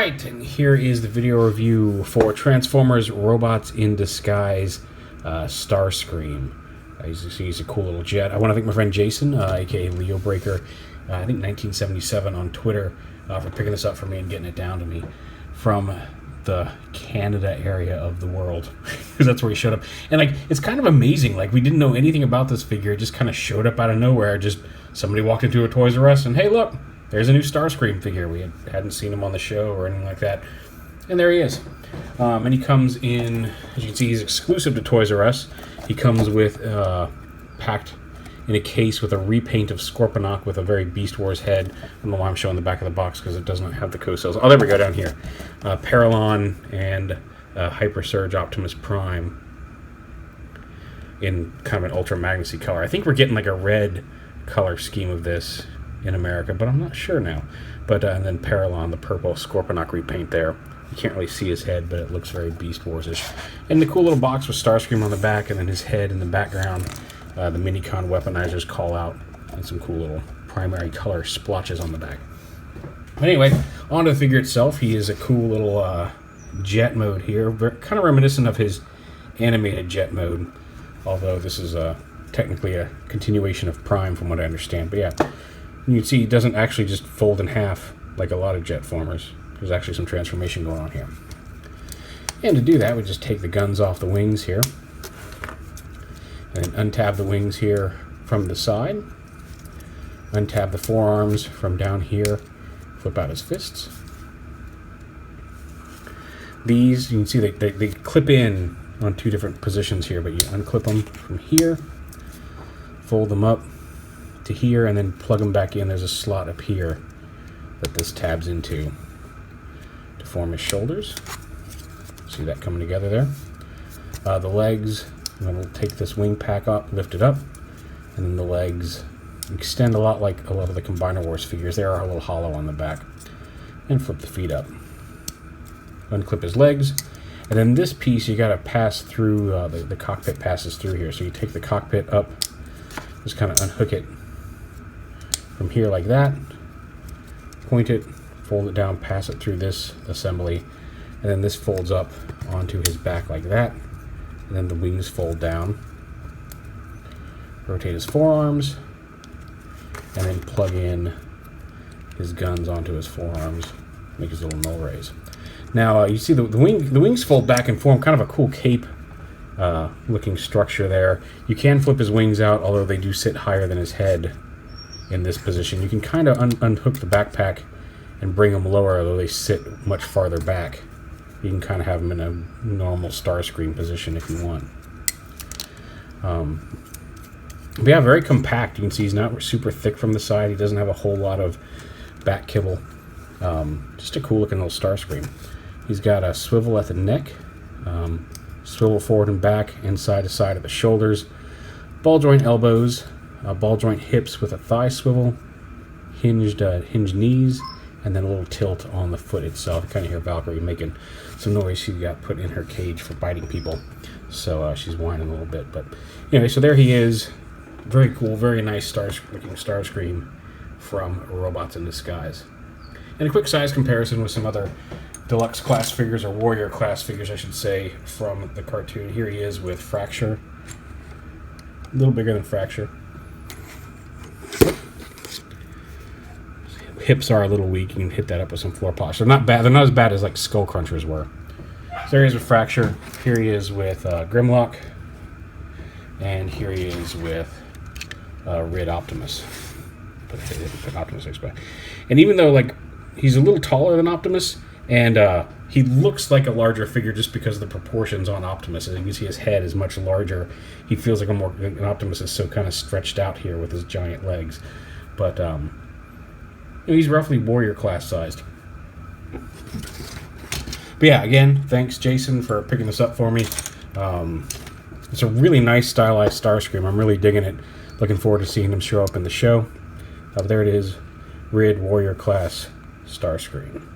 Alright, and here is the video review for Transformers Robots in Disguise Starscream. As you see, he's a cool little jet. I want to thank my friend Jason, aka Leo Breaker, I think 1977 on Twitter, for picking this up for me and getting it down to me from the Canada area of the world, because that's where he showed up. And like, it's kind of amazing, like, we didn't know anything about this figure. It just kind of showed up out of nowhere. Just somebody walked into a Toys R Us and, hey, look, there's a new Starscream figure. We hadn't seen him on the show or anything like that. And there he is. And he comes in, as you can see, he's exclusive to Toys R Us. He comes with, packed in a case with a repaint of Scorponok with a very Beast Wars head. I don't know why I'm showing the back of the box, because it does not have the co-cells. Oh, there we go, down here. Paralon and Hyper Surge Optimus Prime in kind of an Ultra Magnusy color. I think we're getting like a red color scheme of this in America, but I'm not sure now. But and then Paralon, the purple Scorponok repaint there. You can't really see his head, but it looks very Beast Wars-ish. And the cool little box with Starscream on the back, and then his head in the background. The Minicon weaponizers call out, and some cool little primary color splotches on the back. But anyway, on to the figure itself. He is a cool little jet mode here, kind of reminiscent of his animated jet mode, although this is technically a continuation of Prime from what I understand. But yeah, you can see he doesn't actually just fold in half like a lot of jet formers. There's actually some transformation going on here. And to do that, we just take the guns off the wings here, and untab the wings here from the side, untab the forearms from down here, flip out his fists. These, you can see they clip in on two different positions here, but you unclip them from here, fold them up to here, and then plug them back in. There's a slot up here that this tabs into to form his shoulders. See that coming together there. The legs, I'm going to take this wing pack up, lift it up, and then the legs extend a lot like a lot of the Combiner Wars figures. They are a little hollow on the back. And flip the feet up. Unclip his legs. And then this piece you got to pass through, the cockpit passes through here. So you take the cockpit up, just kind of unhook it from here like that, point it, fold it down, pass it through this assembly, and then this folds up onto his back like that. And then the wings fold down. Rotate his forearms, and then plug in his guns onto his forearms. Make his little null rays. Now you see the wings fold back and form kind of a cool cape looking structure there. You can flip his wings out, although they do sit higher than his head in this position. You can kind of unhook the backpack and bring them lower, although they sit much farther back. You can kind of have them in a normal Starscream position if you want. But yeah, very compact. You can see he's not super thick from the side. He doesn't have a whole lot of back kibble. Just a cool looking little Starscream. He's got a swivel at the neck, swivel forward and back and side to side at the shoulders, ball joint elbows, ball joint hips with a thigh swivel, hinged knees, and then a little tilt on the foot itself. You kind of hear Valkyrie making some noise. She got put in her cage for biting people, so she's whining a little bit. But anyway, so there he is. Very cool, very nice looking Starscream from Robots in Disguise. And a quick size comparison with some other deluxe class figures, or warrior class figures I should say, from the cartoon. Here he is with Fracture. A little bigger than Fracture. Hips are a little weak. You can hit that up with some floor polish. They're not bad. They're not as bad as like Skull Crunchers were. So there he is with Fracture. Here he is with Grimlock. And here he is with Rid Optimus. Put Optimus next by. And even though like he's a little taller than Optimus, and he looks like a larger figure just because of the proportions on Optimus. As you can see, his head is much larger. He feels like an Optimus is so kind of stretched out here with his giant legs. But he's roughly warrior class sized. But yeah, again, thanks Jason for picking this up for me. It's a really nice stylized Starscream. I'm really digging it. Looking forward to seeing him show up in the show. There it is, Rid Warrior class Starscream.